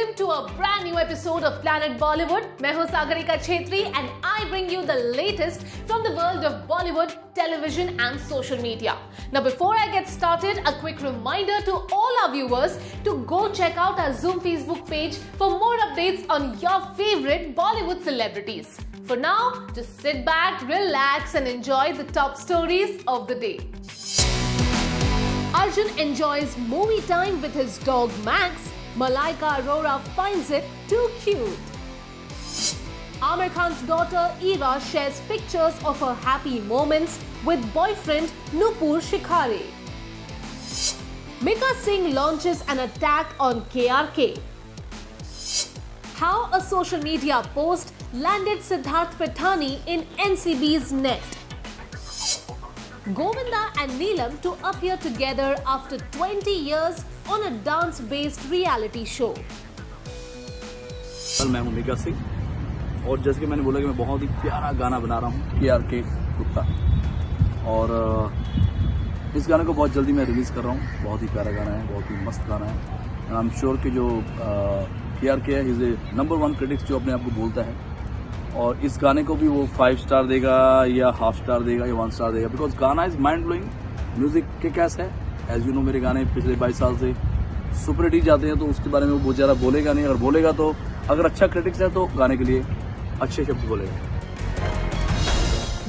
welcome to a brand new episode of Planet Bollywood. मैं हूं Sagarika Chhetri and I bring you the latest from the world of Bollywood, television and social media. Now before I get started, a quick reminder to all our viewers to go check out our Zoom Facebook page for more updates on your favorite Bollywood celebrities. For now, just sit back, relax and enjoy the top stories of the day. Arjun enjoys movie time with his dog Max. Malaika Arora finds it too cute. Aamir Khan's daughter Ira shares pictures of her happy moments with boyfriend Nupur Shikhare. Mika Singh launches an attack on KRK. How a social media post landed Siddharth Pithani in NCB's net. Govinda and Neelam to appear together after 20 years on a dance-based reality show. मैं हूं मिका सिंह और जैसे कि मैंने बोला कि मैं बहुत ही प्यारा गाना बना रहा हूं KRK कुत्ता और इस गाने को बहुत जल्दी मैं रिलीज़ कर रहा हूं। बहुत ही प्यारा गाना है, बहुत ही मस्त गाना है। आई एम श्योर कि जो KRK है इज ए नंबर 1 क्रिटिक्स जो अपने आप को बोलता है और इस गाने को भी वो 5 स्टार देगा या हाफ स्टार देगा या 1 स्टार देगा बिकॉज गाना इज माइंड ब्लोइंग। म्यूजिक के कैस है एज यू नो, मेरे गाने पिछले 22 साल से सुपर हिट ही जाते हैं तो उसके बारे में वो बहुत ज़्यादा बोलेगा नहीं। अगर बोलेगा तो अगर अच्छा क्रिटिक्स है तो गाने के लिए अच्छे शब्द बोलेगा।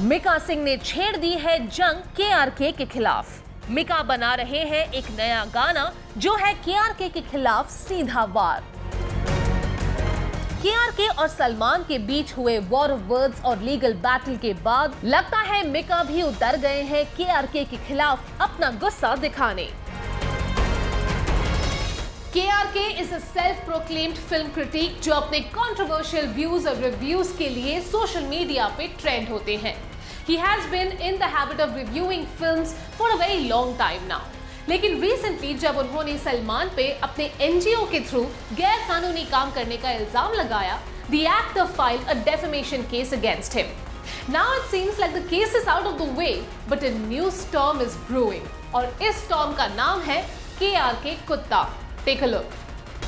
मिका सिंह ने छेड़ दी है जंग KRK के खिलाफ। मिका बना रहे हैं एक नया गाना जो है KRK के खिलाफ सीधा वार। KRK और सलमान के बीच हुए वॉर ऑफ वर्ड्स और लीगल बैटल के बाद लगता है मिका भी उतर गए हैं KRK के खिलाफ अपना गुस्सा दिखाने। KRK is a self-proclaimed film critic जो अपने controversial views और reviews के लिए सोशल मीडिया पे ट्रेंड होते हैं। He has been in the habit of reviewing films for a very long time now. लेकिन रिसेंटली जब उन्होंने सलमान पे अपने NGO के थ्रू गैर कानूनी काम करने का इल्जाम लगाया, the actor filed a defamation case against him. Now it seems like the case is out of the way, but a new storm is brewing. और इस storm का नाम है KRK कुत्ता। Take a look.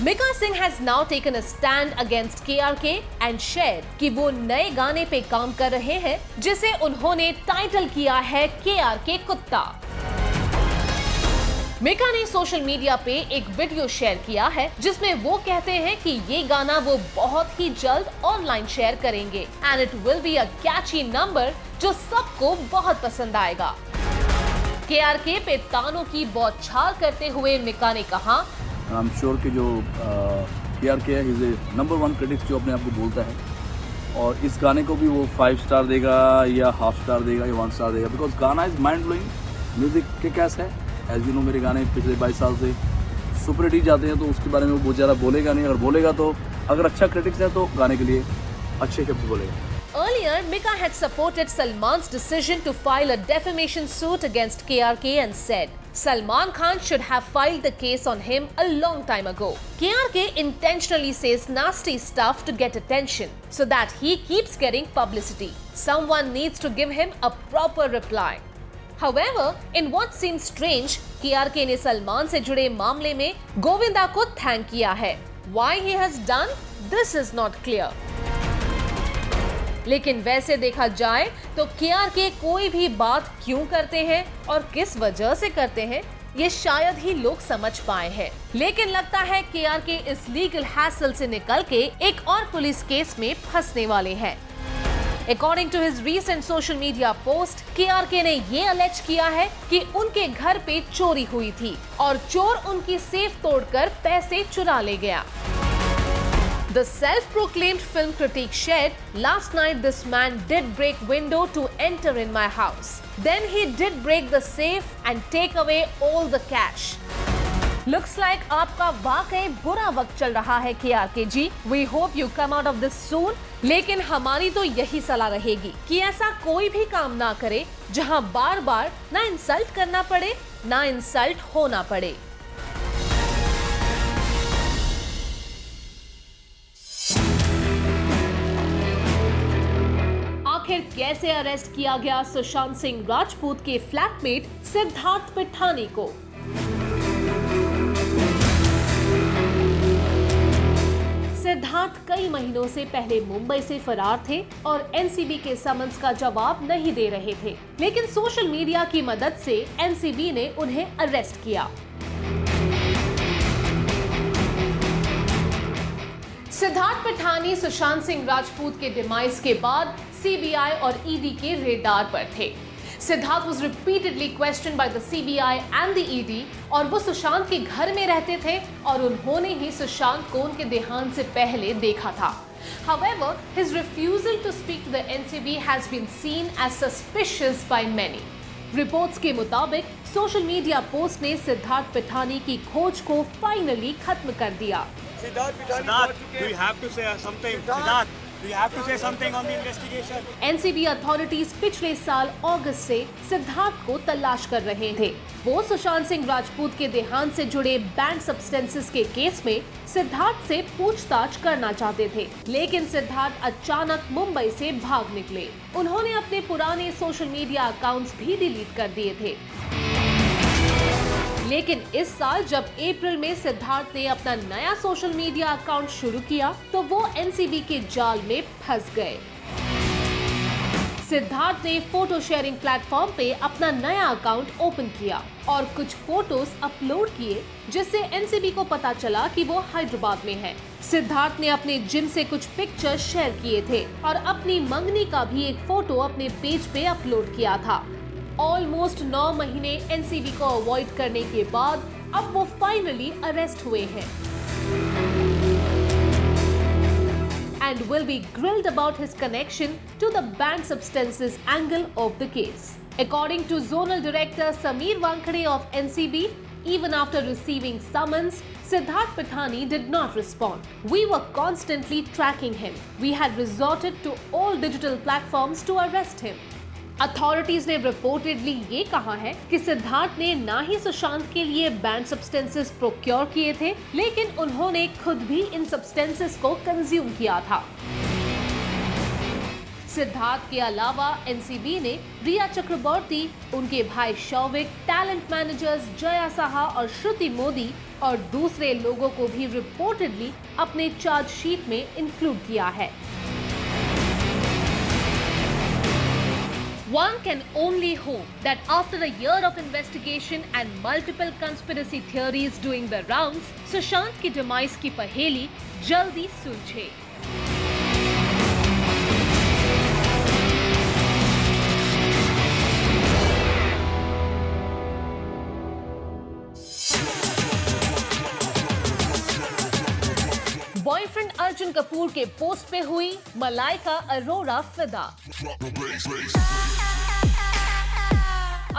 Mika Singh has now taken a stand against KRK and shared कि वो नए गाने पे काम कर रहे हैं जिसे उन्होंने टाइटल किया है KRK कुत्ता। मिका ने सोशल मीडिया पे एक वीडियो शेयर किया है जिसमें वो कहते हैं कि ये गाना वो बहुत ही जल्द ऑनलाइन शेयर करेंगे and it will be a catchy number जो सबको बहुत पसंद आएगा। KRK पे तानों की बौछार करते हुए मिका ने कहा, आई एम श्योर कि जो KRK है इज ए नंबर 1 क्रिटिक्स जो अपने आप को बोलता है और इस गाने को भी वो 5 स्टार देगा या हाफ स्टार देगा या 1 स्टार देगा बिकॉज गाना इज माइंड ब्लोइंग। म्यूजिक के कैस है एज यू नो, मेरे गाने पिछले 22 साल से सुपर हिट ही जाते हैं तो उसके बारे में वो बहुत ज़्यादा बोलेगा नहीं। अगर बोलेगा तो अगर अच्छा क्रिटिक्स है तो गाने के लिए अच्छे शब्द बोलेगा। Earlier, Mika had supported Salman's decision to file a defamation suit against KRK and said Salman Khan should have filed the case on him a long time ago. KRK intentionally says nasty stuff to get attention so that he keeps getting publicity. Someone needs to give him a proper reply. However, in what seems strange, KRK ने सलमान से जुड़े मामले में गोविंदा को thank किया है। Why he has done this is not clear. लेकिन वैसे देखा जाए तो KRK कोई भी बात क्यों करते हैं और किस वजह से करते हैं ये शायद ही लोग समझ पाए हैं। लेकिन लगता है KRK इस लीगल हैसल से निकल के एक और पुलिस केस में फंसने वाले हैं। According to his recent social media post, KRK ने ये अलेज किया है कि उनके घर पे चोरी हुई थी और चोर उनकी सेफ तोड़कर पैसे चुरा ले गया। The self-proclaimed film critic shared, "Last night this man did break window to enter in my house. Then he did break the safe and take away all the cash." Looks like आपका वाकई बुरा वक्त चल रहा है KRK ji. We hope you come out of this soon. लेकिन हमारी तो यही सलाह रहेगी कि ऐसा कोई भी काम ना करे जहां बार बार ना इंसल्ट करना पड़े ना इंसल्ट होना पड़े। आखिर कैसे अरेस्ट किया गया सुशांत सिंह राजपूत के फ्लैटमेट सिद्धार्थ पिठानी को? सिद्धार्थ कई महीनों से पहले मुंबई से फरार थे और एनसीबी के समन्स का जवाब नहीं दे रहे थे, लेकिन सोशल मीडिया की मदद से एनसीबी ने उन्हें अरेस्ट किया। सिद्धार्थ पिठानी सुशांत सिंह राजपूत के डिमाइस के बाद सीबीआई और ईडी के रेडार पर थे। Siddharth was repeatedly questioned by the CBI and the ED और वो सुशांत के घर में रहते थे और उन्होंने ही सुशांत को उनके देहांत से पहले देखा था। However, his refusal to speak to the NCB has been seen as suspicious by many. Reports के मुताबिक सोशल मीडिया पोस्ट ने सिद्धार्थ पिठानी की खोज को फाइनली खत्म कर दिया। Siddharth, do you have to say something? Siddharth, do you have to say something on the investigation? NCB authorities पिछले साल अगस्त से सिद्धार्थ को तलाश कर रहे थे। वो सुशांत सिंह राजपूत के देहांत से जुड़े बैंड सब्सटेंसेस के केस में सिद्धार्थ से पूछताछ करना चाहते थे, लेकिन सिद्धार्थ अचानक मुंबई से भाग निकले। उन्होंने अपने पुराने सोशल मीडिया अकाउंट्स भी डिलीट कर दिए थे। लेकिन इस साल जब अप्रैल में सिद्धार्थ ने अपना नया सोशल मीडिया अकाउंट शुरू किया तो वो एनसीबी के जाल में फंस गए। सिद्धार्थ ने फोटो शेयरिंग प्लेटफॉर्म पे अपना नया अकाउंट ओपन किया और कुछ फोटोज अपलोड किए, जिससे एनसीबी को पता चला कि वो हैदराबाद में है। सिद्धार्थ ने अपने जिम से कुछ पिक्चर शेयर किए थे और अपनी मंगनी का भी एक फोटो अपने पेज पे अपलोड किया था। ऑलमोस्ट 9 महीने एनसीबी को अवॉइड करने के बाद अब वो फाइनली अरेस्ट हुए हैं and will be grilled about his connection to the banned substances angle of the case. According to Zonal Director Sameer Wankhede of NCB, even after receiving summons, Siddharth Pithani did not respond. We were constantly tracking him. We had resorted to all digital platforms to arrest him. Authorities ने reportedly ये कहा है कि सिद्धार्थ ने ना ही सुशांत के लिए band substances procure किए थे, लेकिन उन्होंने खुद भी इन सब्सटेंसेस को कंज्यूम किया था। सिद्धार्थ के अलावा एनसीबी ने रिया चक्रवर्ती, उनके भाई शौविक, टैलेंट मैनेजर्स जया साहा और श्रुति मोदी और दूसरे लोगों को भी रिपोर्टेडली अपने चार्जशीट में इंक्लूड किया है। One can only hope that after a year of investigation and multiple conspiracy theories doing the rounds, Sushant की डिमाइस की पहेली जल्दी सुलझे। बॉयफ्रेंड अर्जुन कपूर के पोस्ट पे हुई मलाइका अरोरा फिदा।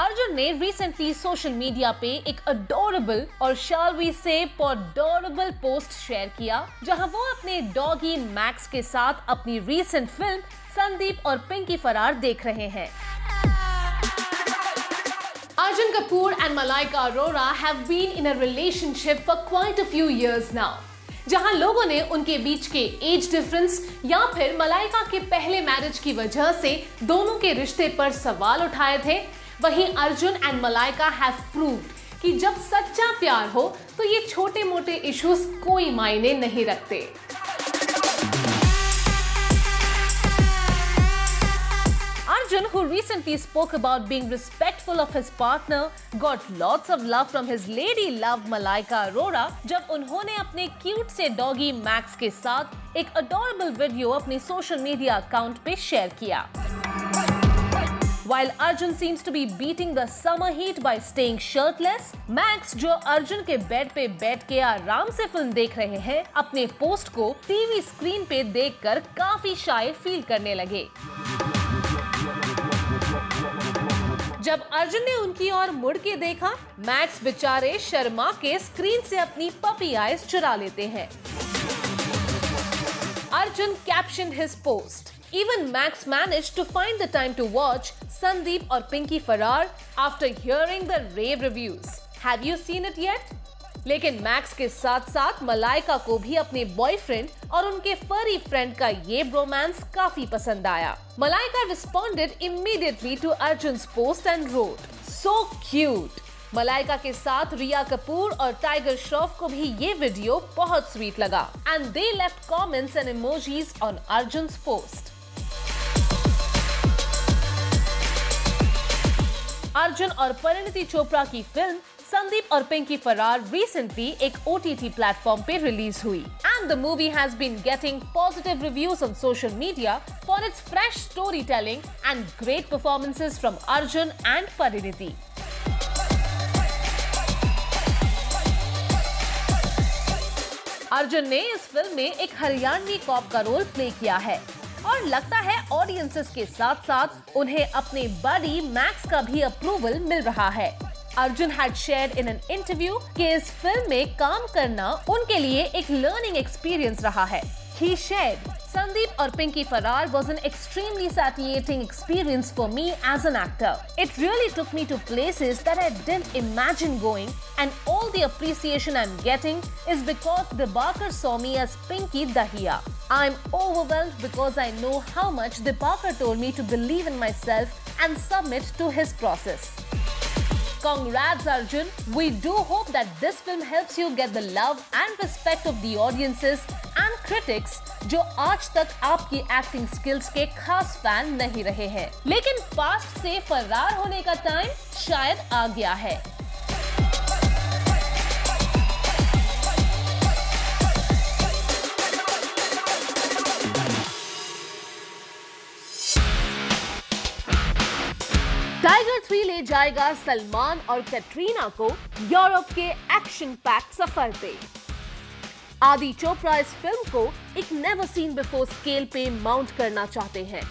अर्जुन ने रिसेंटली सोशल मीडिया पे एक अडोरेबल और शैल वी से पॉडोरेबल पोस्ट शेयर किया, जहां वो अपने डॉगी मैक्स के साथ अपनी रीसेंट फिल्म संदीप और पिंकी फरार देख रहे हैं। Arjun Kapoor and Malaika Arora have been in a relationship for quite a few years now. जहां लोगों ने उनके बीच के एज डिफरेंस या फिर मलाइका के पहले मैरिज की वजह से दोनों के रिश्ते पर सवाल उठाए थे, वहीं Arjun and Malaika have proved कि जब सच्चा प्यार हो तो ये छोटे मोटे इश्यूज कोई मायने नहीं रखते। Arjun, who recently spoke about being respectful of his partner, got lots of love from his lady love Malaika Arora जब उन्होंने अपने क्यूट से डॉगी मैक्स के साथ एक अडोरेबल वीडियो अपने सोशल मीडिया अकाउंट पे शेयर किया। While Arjun seems to be beating the summer heat by staying shirtless, Max, जो अर्जुन के बेड पे बैठ के आराम से फिल्म देख रहे हैं, अपने पोस्ट को टीवी स्क्रीन पे देखकर काफी शाय फील करने लगे। जब अर्जुन ने उनकी ओर मुड़ के देखा, मैक्स बेचारे शर्मा के स्क्रीन से अपनी पपी आईज चुरा लेते हैं। Arjun captioned his post. Even Max managed to find the time to watch Sandeep और Pinky Farrar after hearing the rave reviews. Have you seen it yet? लेकिन मैक्स के साथ साथ मलाइका को भी अपने बॉयफ्रेंड और उनके फरी फ्रेंड का ये ब्रोमांस काफी पसंद आया। Malaika responded immediately to Arjun's post and wrote, "So cute." Malaika के साथ रिया कपूर और टाइगर श्रॉफ को भी ये वीडियो बहुत स्वीट लगा and they left comments and emojis on Arjun's post. Arjun और परिणीति चोपड़ा की फिल्म संदीप और पिंकी फरार रिसेंटली एक OTT प्लेटफॉर्म पे रिलीज हुई and the movie has been getting positive reviews on social media for its fresh story telling and great performances from Arjun and Parineeti. Arjun ने इस film में एक हरियाणवी कॉप का रोल प्ले किया है और लगता है ऑडियंसेस के साथ साथ उन्हें अपने बडी मैक्स का भी अप्रूवल मिल रहा है। Arjun had shared in an interview कि इस फिल्म में काम करना उनके लिए एक लर्निंग एक्सपीरियंस रहा है। He shared, Sandeep और Pinky Farrar was an extremely satiating experience for me as an actor. It really took me to places that I didn't imagine going, and all the appreciation I'm getting is because Dibakar saw me as Pinky Dahiya. I'm overwhelmed because I know how much Dibakar told me to believe in myself and submit to his process. Congrats Arjun, we do hope that this film helps you get the love and respect of the audiences and critics जो आज तक आपकी acting skills के खास fan नहीं रहे हैं, लेकिन पास्ट से फरार होने का टाइम शायद आ गया है। टाइगर 3 ले जाएगा सलमान और कैटरीना को यूरोप के एक्शन पैक सफर पे। आदि चोपड़ा इस फिल्म को एक नेवर सीन बिफोर स्केल पे माउंट करना चाहते हैं।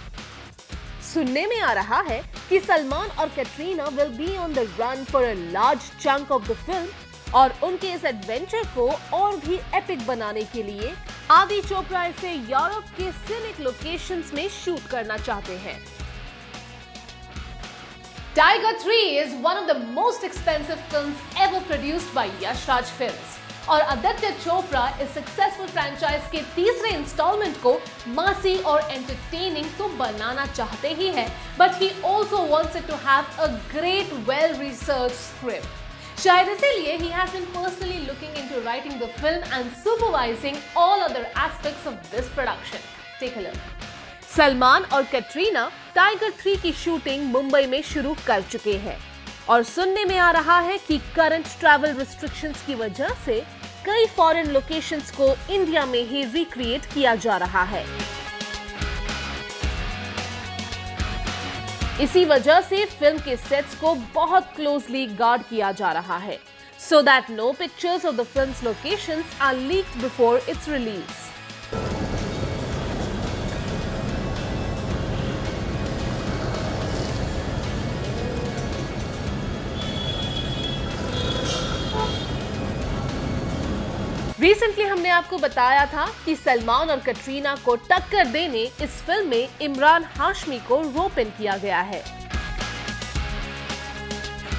सुनने में आ रहा है कि सलमान और Katrina will be on the run for a large chunk of the film और उनके इस एडवेंचर को और भी एपिक बनाने के लिए आदि चोपड़ा इसे यूरोप के सीनिक लोकेशंस में शूट करना चाहते हैं। Tiger 3 is one of the most expensive films ever produced by Yash Raj Films और आदित्य चोपड़ा इस सक्सेसफुल फ्रैंचाइज के तीसरे इंस्टॉलमेंट को मासी और एंटरटेनिंग तो बनाना चाहते ही हैं, but he also wants it to have a great well-researched script. शायद इसीलिए he has been personally looking into writing the film and supervising all other aspects of this production. Take a look. Salman और Katrina tiger 3 की shooting Mumbai में शुरू कर चुके हैं और सुनने में आ रहा है कि करंट ट्रैवल रिस्ट्रिक्शंस की वजह से कई फॉरेन लोकेशंस को इंडिया में ही रिक्रिएट किया जा रहा है। इसी वजह से फिल्म के सेट्स को बहुत क्लोजली गार्ड किया जा रहा है so that no pictures of the film's locations are leaked before its release. Recently हमने आपको बताया था कि सलमान और कैटरीना को टक्कर देने इस फिल्म में इमरान हाशमी को रोप इन किया गया है।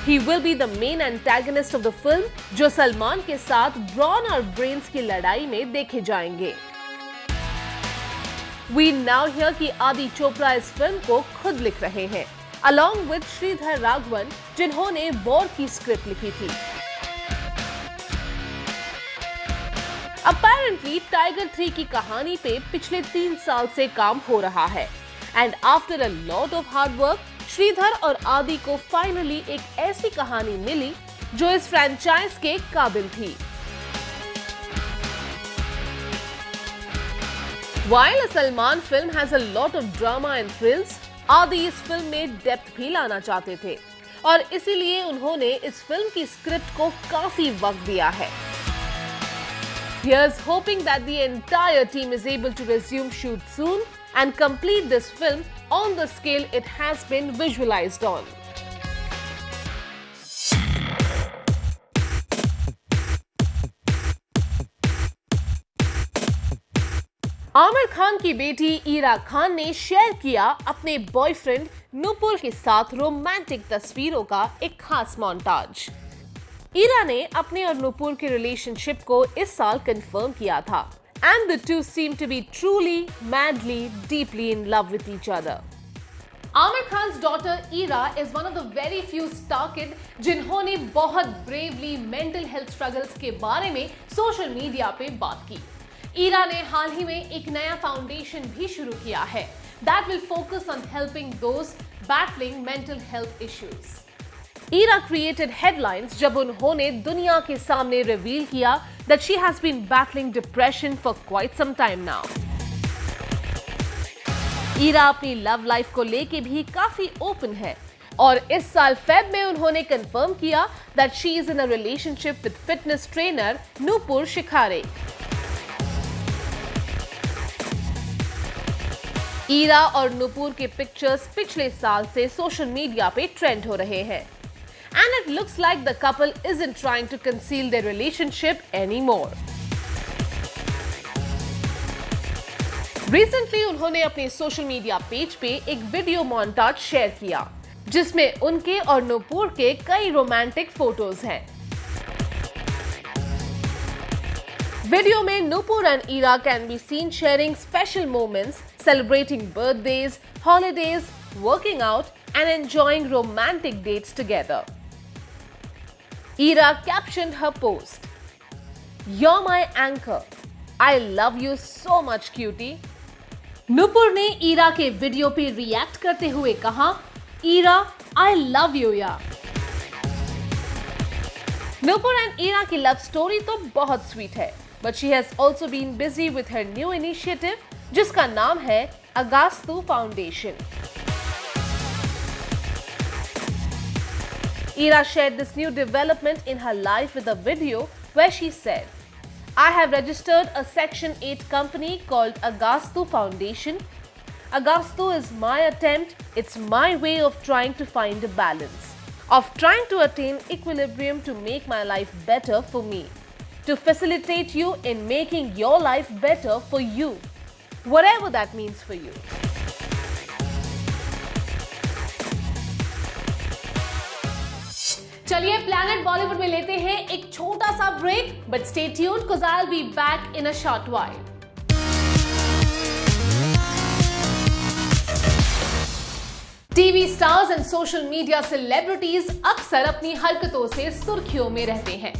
He will be the main antagonist of the film, जो सलमान के साथ ब्रॉन और ब्रेन्स की लड़ाई में देखे जाएंगे। We now hear कि आदि चोपड़ा इस फिल्म को खुद लिख रहे हैं, along with श्रीधर राघवन, जिन्होंने वॉर की स्क्रिप्ट लिखी थी। Apparently, टाइगर 3 की कहानी पे पिछले 3 साल से काम हो रहा है and after a lot of hard work Shridhar और आदि को फाइनली एक ऐसी कहानी मिली जो इस फ्रैंचाइज के काबिल थी। While a Salman film has a lot of drama and thrills, आदि इस फिल्म में डेप्थ भी लाना चाहते थे और इसीलिए उन्होंने इस फिल्म की स्क्रिप्ट को काफी वक्त दिया है। Here's hoping that the entire team is able to resume shoot soon and complete this film on the scale it has been visualized on. Aamir Khan की बेटी ईरा खान ने शेयर किया अपने बॉयफ्रेंड नुपुर के साथ रोमांटिक तस्वीरों का एक खास मोन्टाज। ईरा ने अपने और नुपुर के रिलेशनशिप को इस साल कंफर्म किया था and the two seem to be truly, madly, deeply in love with each other. Aamir Khan's daughter Ira is one of the very few star kid जिन्होंने बहुत ब्रेवली मेंटल हेल्थ स्ट्रगल्स के बारे में सोशल मीडिया पे बात की। ईरा ने हाल ही में एक नया फाउंडेशन भी शुरू किया है that will focus on helping those battling mental health issues. Ira created headlines जब उन्होंने दुनिया के सामने रिवील किया that she has been battling depression for quite some time now. Ira अपनी लव लाइफ को लेके भी काफी ओपन है और इस साल फेब में उन्होंने कंफर्म किया that she is in a relationship with fitness trainer Nupur Shikhare. Ira और नूपुर के पिक्चर्स पिछले साल से सोशल मीडिया पे ट्रेंड हो रहे हैं and it looks like the couple isn't trying to conceal their relationship anymore. Recently उन्होंने अपने सोशल मीडिया पेज पे एक वीडियो मोन्टाज शेयर किया जिसमें उनके और नूपुर के कई रोमांटिक फोटोज हैं। वीडियो में Nupur and Ira can be seen sharing special moments, celebrating birthdays, holidays, working out and enjoying romantic dates together. Ira captioned her post, "You're my anchor. I love you so much, cutie." Nupur ने ईरा के video पे react करते हुए कहा, "Ira, I love you यार." Nupur and Ira की love story तो बहुत स्वीट है, but she has also been busy with her new initiative जिसका नाम है अगास्तु foundation. Ira shared this new development in her life with a video where she said, "I have registered a Section 8 company called Agastu Foundation. Agastu is my attempt, it's my way of trying to find a balance, of trying to attain equilibrium to make my life better for me, to facilitate you in making your life better for you, whatever that means for you." चलिए Planet Bollywood में लेते हैं एक छोटा सा break, but stay tuned because I will be back in a short while. TV stars and social media celebrities अक्सर अपनी हरकतों से सुर्खियों में रहते हैं।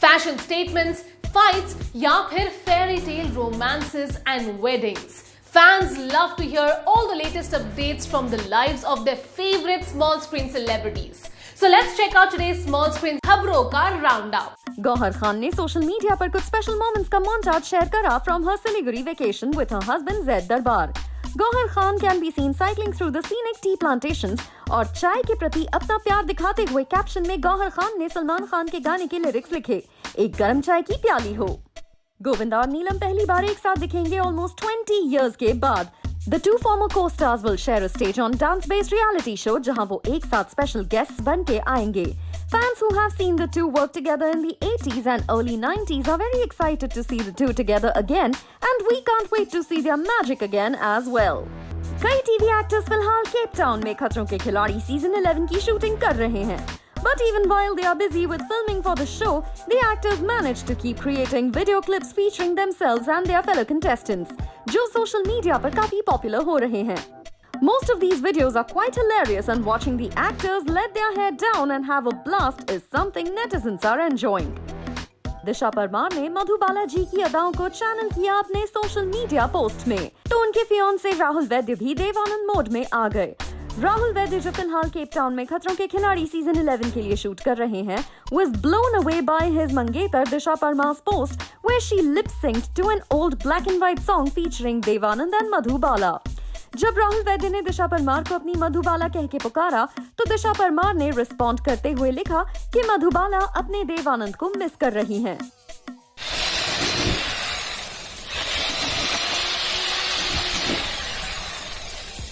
फैशन स्टेटमेंट्स, फाइट्स या फिर fairy tale romances and weddings. Fans love to hear all the latest updates from the lives of their favorite small screen celebrities. So let's check out today's small screen खबरों का roundup. Gauhar Khan ने social media पर कुछ special moments का montage share करा from her Siliguri vacation with her husband Zaid Darbar. Gauahar Khan can be seen cycling through the scenic tea plantations और चाय के प्रति अपना प्यार दिखाते हुए कैप्शन में गौहर खान ने सलमान खान के गाने के लिरिक्स लिखे, "एक गर्म चाय की प्याली हो"। गोविंदा और नीलम पहली बार एक साथ दिखेंगे ऑलमोस्ट 20 years के बाद। The two former co-stars will share a stage on dance-based reality show जहां वो एक साथ special guests बन के आएंगे। Fans who have seen the two work together in the 80s and early 90s are very excited to see the two together again, and we can't wait to see their magic again as well. कई TV actors फिलहाल Cape Town में खतरों के खिलाड़ी season 11 की shooting कर रहे हैं। But even while they are busy with filming for the show, the actors managed to keep creating video clips featuring themselves and their fellow contestants, जो social media पर काफी popular हो रहे हैं। Most of these videos are quite hilarious, and watching the actors let their hair down and have a blast is something netizens are enjoying. दिशा परमार ने मधुबाला जी की अदाओं को channel किया अपने सोशल मीडिया पोस्ट में, तो उनके फियांसे राहुल वैद्य भी देवानंद मोड में आ गए। राहुल वैद्य जो फिलहाल केप टाउन में खतरों के खिलाड़ी सीजन 11 के लिए शूट कर रहे हैं, was blown away by his मंगेतर दिशा परमार's post where she lip-synced to an old black and white song featuring Devanand and Madhubala. जब राहुल वैद्य ने दिशा परमार को अपनी मधुबाला कह के पुकारा, तो दिशा परमार ने रिस्पॉन्ड करते हुए लिखा कि मधुबाला अपने देवानंद को मिस कर रही हैं।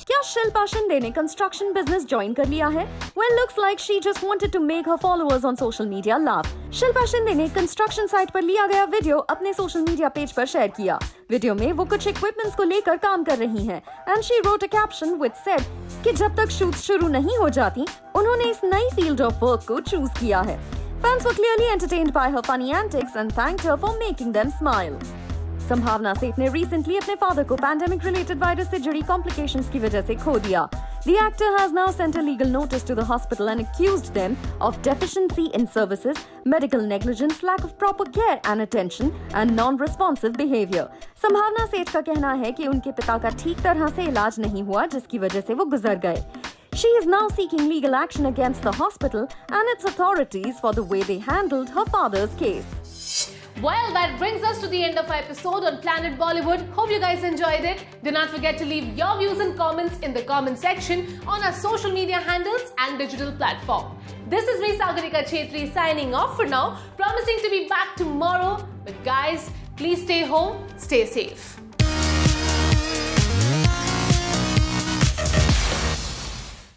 क्या शिल्पा शिंदे ने कंस्ट्रक्शन बिजनेस ज्वाइन कर लिया है? Well, looks like she just wanted to make her followers on social media laugh. Shilpa Shinde ने कंस्ट्रक्शन साइट पर लिया गया वीडियो अपने सोशल मीडिया पेज पर शेयर किया। वीडियो में वो कुछ इक्विपमेंट्स को लेकर काम कर रही हैं, and she wrote a caption which said कि जब तक शूट्स शुरू नहीं हो जाती, उन्होंने इस नई फील्ड ऑफ वर्क को चूज किया है। Fans were clearly entertained by her funny antics and thanked her for making them smile. संभावना सेठ ने रिसेंटली अपने फादर को पैंडेमिक रिलेटेड वायरस से जुड़ी कॉम्प्लिकेशंस की वजह से खो दिया। The actor has now sent a legal notice to the hospital and accused them of deficiency in services, medical negligence, lack of proper care and attention, and non-responsive behavior. संभावना सेठ का कहना है कि उनके पिता का ठीक तरह से इलाज नहीं हुआ, जिसकी वजह से वो गुजर गए. She is now seeking legal action against the hospital and its authorities for the way they handled her father's case. Well, that brings us to the end of our episode on Planet Bollywood. Hope you guys enjoyed it. Do not forget to leave your views and comments in the comment section on our social media handles and digital platform. This is me, Sagarika Chetri, signing off for now, promising to be back tomorrow. But guys, please stay home, stay safe.